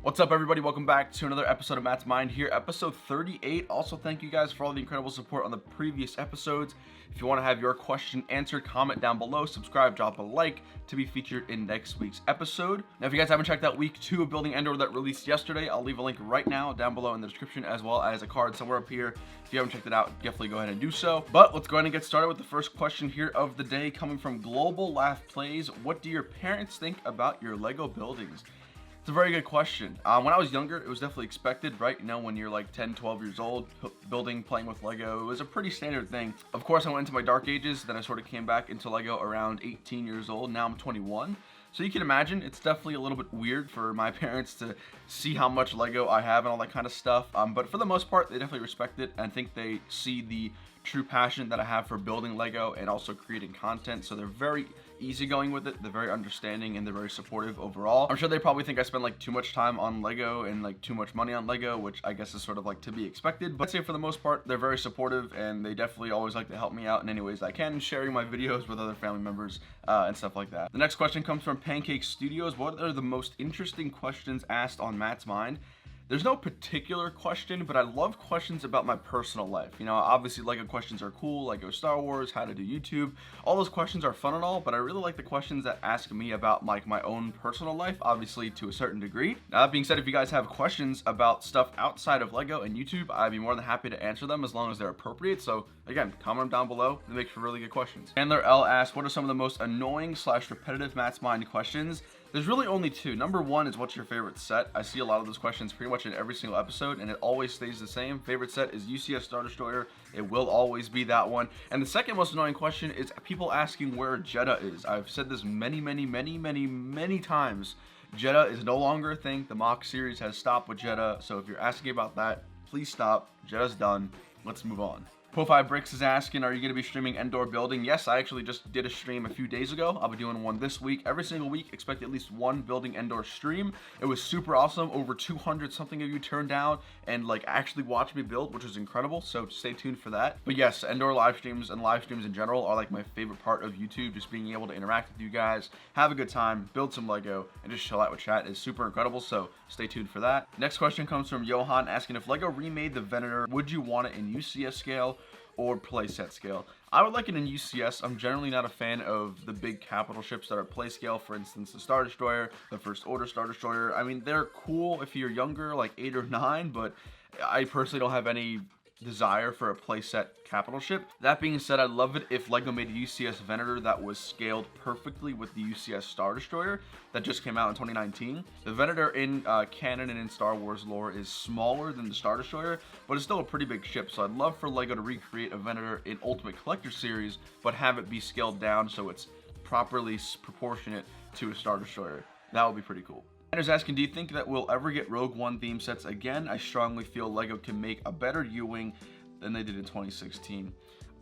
What's up, everybody? Welcome back to another episode of Matt's Mind here, episode 38. Also, thank you guys for all the incredible support on the previous episodes. If you want to have your question answered, comment down below, subscribe, drop a like to be featured in next week's episode. Now, if you guys haven't checked out week 2 of Building Endor that released yesterday, I'll leave a link right now down below in the description, as well as a card somewhere up here. If you haven't checked it out, definitely go ahead and do so. But let's go ahead and get started with the first question here of the day, coming from Global Laugh Plays. What do your parents think about your Lego buildings? It's a very good question. When I was younger, it was definitely expected, right? You know, when you're like 10, 12 years old, building, playing with Lego, it was a pretty standard thing. Of course, I went into my dark ages, then I sort of came back into Lego around 18 years old. Now I'm 21. So you can imagine it's definitely a little bit weird for my parents to see how much Lego I have and all that kind of stuff. But for the most part, they definitely respect it. And I think they see the true passion that I have for building Lego and also creating content. So they're very easygoing with it. They're very understanding and they're very supportive overall. I'm sure they probably think I spend like too much time on Lego and like too much money on Lego, which I guess is sort of like to be expected. But I'd say for the most part, they're very supportive and they definitely always like to help me out in any ways I can, sharing my videos with other family members and stuff like that. The next question comes from Pancake Studios. What are the most interesting questions asked on Matt's Mind? There's no particular question, but I love questions about my personal life. You know, obviously Lego questions are cool, Lego Star Wars, how to do YouTube. All those questions are fun and all, but I really like the questions that ask me about like my own personal life, obviously to a certain degree. Now, that being said, if you guys have questions about stuff outside of Lego and YouTube, I'd be more than happy to answer them as long as they're appropriate. So again, comment them down below. They make for really good questions. Chandler L asks, what are some of the most annoying / repetitive Matt's Mind questions? There's really only two. Number one is, what's your favorite set? I see a lot of those questions pretty much in every single episode, and it always stays the same. Favorite set is UCS Star Destroyer. It will always be that one. And the second most annoying question is people asking where Jeddah is. I've said this many times. Jeddah is no longer a thing. The MOC series has stopped with Jeddah, so if you're asking about that, please stop. Jeddah's done. Let's move on. Brix is asking, are you going to be streaming Endor building? Yes, I actually just did a stream a few days ago. I'll be doing one this week. Every single week, expect at least one building Endor stream. It was super awesome. Over 200 something of you turned down and like actually watched me build, which is incredible. So stay tuned for that. But yes, Endor live streams and live streams in general are like my favorite part of YouTube. Just being able to interact with you guys, have a good time, build some Lego, and just chill out with chat is super incredible. So stay tuned for that. Next question comes from Johan asking, if Lego remade the Venator, would you want it in UCS scale or playset scale? I would like it in UCS. I'm generally not a fan of the big capital ships that are play scale. For instance, the Star Destroyer, the First Order Star Destroyer. I mean, they're cool if you're younger, like 8 or 9, but I personally don't have any desire for a playset capital ship. That being said, I'd love it if Lego made a UCS Venator that was scaled perfectly with the UCS Star Destroyer that just came out in 2019. The Venator in canon and in Star Wars lore is smaller than the Star Destroyer, but it's still a pretty big ship. So I'd love for Lego to recreate a Venator in Ultimate Collector Series, but have it be scaled down so it's properly proportionate to a Star Destroyer. That would be pretty cool. Is asking, do you think that we'll ever get Rogue One theme sets again? I strongly feel Lego can make a better U-Wing than they did in 2016.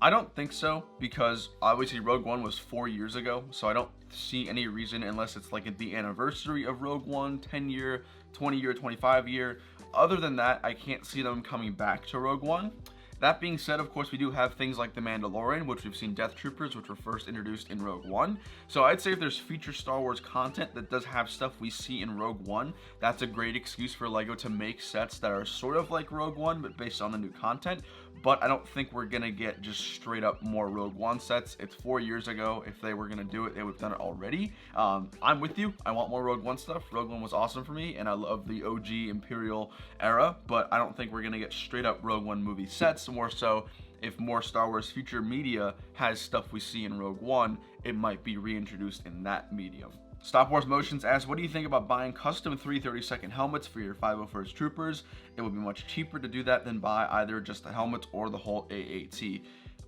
I don't think so, because obviously Rogue One was 4 years ago, so I don't see any reason, unless it's like at the anniversary of Rogue One, 10 year, 20 year, 25 year. Other than that, I can't see them coming back to Rogue One. That being said, of course, we do have things like The Mandalorian, which we've seen Death Troopers, which were first introduced in Rogue One. So I'd say if there's future Star Wars content that does have stuff we see in Rogue One, that's a great excuse for Lego to make sets that are sort of like Rogue One, but based on the new content. But I don't think we're gonna get just straight up more Rogue One sets. It's 4 years ago. If they were gonna do it, they would have done it already. I'm with you. I want more Rogue One stuff. Rogue One was awesome for me, and I love the OG Imperial era, but I don't think we're gonna get straight up Rogue One movie sets. More so, if more Star Wars future media has stuff we see in Rogue One, it might be reintroduced in that medium. Stop Wars Motions asks, what do you think about buying custom 332nd helmets for your 501st Troopers? It would be much cheaper to do that than buy either just the helmets or the whole AAT.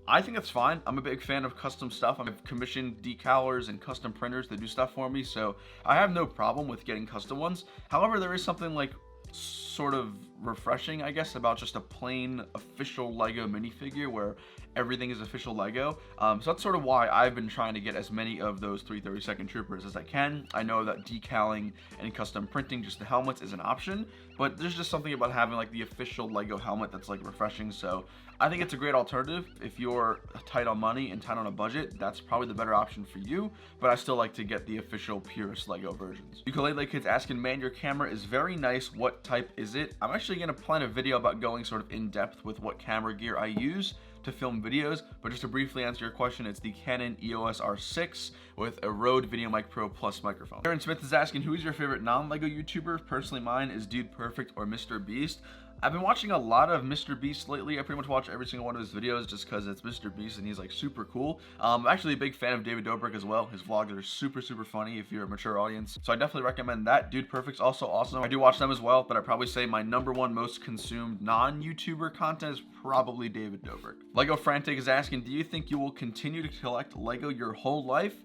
I think that's fine. I'm a big fan of custom stuff. I've commissioned decalers and custom printers that do stuff for me, so I have no problem with getting custom ones. However, there is something like sort of refreshing, I guess, about just a plain official Lego minifigure where everything is official Lego. So that's sort of why I've been trying to get as many of those 332nd Troopers as I can. I know that decaling and custom printing just the helmets is an option, but there's just something about having like the official Lego helmet that's like refreshing. So I think it's a great alternative. If you're tight on money and tight on a budget, that's probably the better option for you, but I still like to get the official purest Lego versions. Ukulele Kid's asking, man, your camera is very nice. What type is it? I'm actually going to plan a video about going sort of in depth with what camera gear I use to film videos, but just to briefly answer your question, it's the Canon EOS R6 with a Rode VideoMic Pro Plus microphone. Aaron Smith is asking, who is your favorite non-Lego YouTuber? Personally, mine is Dude Perfect or Mr. Beast. I've been watching a lot of Mr. Beast lately. I pretty much watch every single one of his videos just because it's Mr. Beast and he's like super cool. I'm actually a big fan of David Dobrik as well. His vlogs are super funny if you're a mature audience. So I definitely recommend that. Dude Perfect's also awesome. I do watch them as well, but I'd probably say my #1 most consumed non-YouTuber content is probably David Dobrik. Lego Frantic is asking, do you think you will continue to collect Lego your whole life?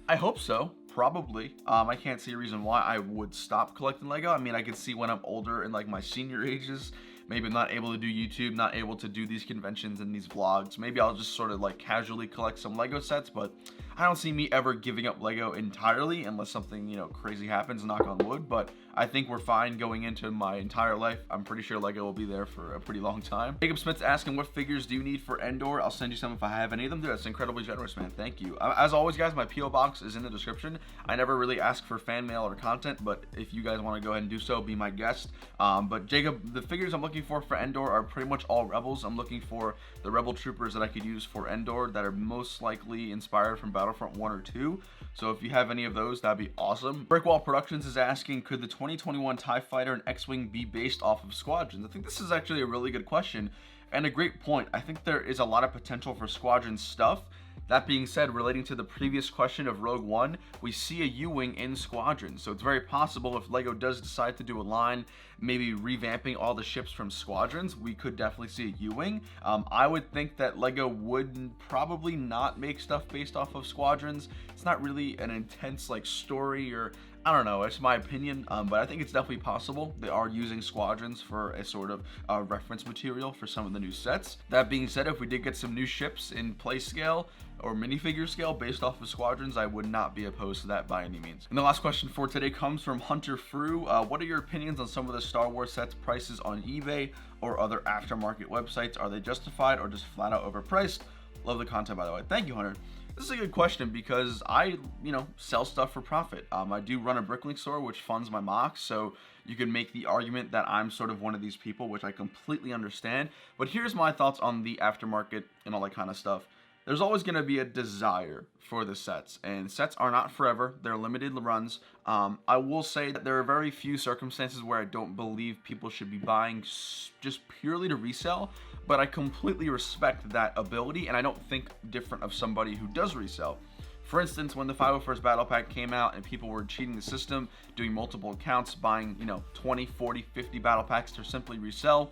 I hope so. Probably. I can't see a reason why I would stop collecting Lego. I mean, I could see when I'm older in like my senior ages, maybe I'm not able to do YouTube, not able to do these conventions and these vlogs. Maybe I'll just sort of like casually collect some Lego sets, but I don't see me ever giving up Lego entirely unless something, you know, crazy happens, knock on wood. But I think we're fine going into my entire life. I'm pretty sure Lego will be there for a pretty long time. Jacob Smith's asking, what figures do you need for Endor? I'll send you some if I have any of them. Dude, that's incredibly generous, man. Thank you. As always, guys, my P.O. box is in the description. I never really ask for fan mail or content, but if you guys want to go ahead and do so, be my guest. But Jacob, the figures I'm looking for Endor are pretty much all Rebels. I'm looking for the Rebel troopers that I could use for Endor that are most likely inspired from Battlefront 1 or 2. So if you have any of those, that'd be awesome. Brickwall Productions is asking, could the 2021 TIE Fighter and X-Wing be based off of Squadrons? I think this is actually a really good question and a great point. I think there is a lot of potential for Squadrons stuff. That being said, relating to the previous question of Rogue One, we see a U-Wing in Squadrons, so it's very possible if LEGO does decide to do a line, maybe revamping all the ships from Squadrons, we could definitely see a U-Wing. I would think that LEGO would probably not make stuff based off of Squadrons. It's not really an intense like story, or I don't know, it's my opinion, but I think it's definitely possible. They are using Squadrons for a sort of reference material for some of the new sets. That being said, if we did get some new ships in play scale or minifigure scale based off of Squadrons, I would not be opposed to that by any means. And the last question for today comes from Hunter Frew. What are your opinions on some of the Star Wars sets prices on eBay or other aftermarket websites? Are they justified or just flat out overpriced? Love the content, by the way. Thank you, Hunter. This is a good question because I, sell stuff for profit. I do run a bricklink store which funds my mocks, so you can make the argument that I'm sort of one of these people, which I completely understand. But here's my thoughts on the aftermarket and all that kind of stuff. There's always going to be a desire for the sets, and sets are not forever. They're limited runs. I will say that there are very few circumstances where I don't believe people should be buying just purely to resell, but I completely respect that ability, and I don't think different of somebody who does resell. For instance, when the 501st Battle Pack came out and people were cheating the system, doing multiple accounts, buying 20, 40, 50 battle packs to simply resell,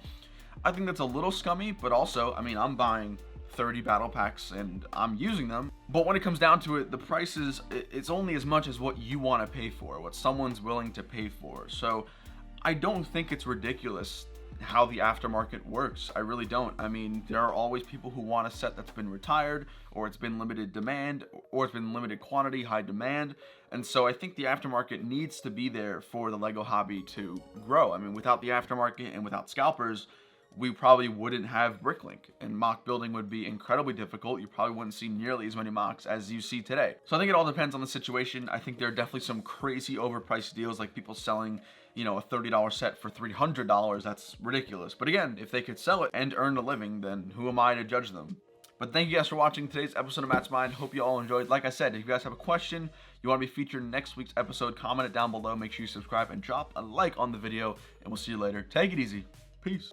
I think that's a little scummy, but also, I'm buying 30 battle packs and I'm using them. But when it comes down to it, the prices, it's only as much as what you want to pay for, what someone's willing to pay for. So I don't think it's ridiculous how the aftermarket works. I really don't. There are always people who want a set that's been retired, or it's been limited demand, or it's been limited quantity, high demand. And so I think the aftermarket needs to be there for the LEGO hobby to grow. Without the aftermarket and without scalpers, we probably wouldn't have Bricklink, and mock building would be incredibly difficult. You probably wouldn't see nearly as many mocks as you see today. So I think it all depends on the situation. I think there are definitely some crazy overpriced deals, like people selling, a $30 set for $300. That's ridiculous. But again, if they could sell it and earn a living, then who am I to judge them? But thank you guys for watching today's episode of Matt's Mind. Hope you all enjoyed. Like I said, if you guys have a question, you want to be featured in next week's episode, comment it down below. Make sure you subscribe and drop a like on the video, and we'll see you later. Take it easy. Peace.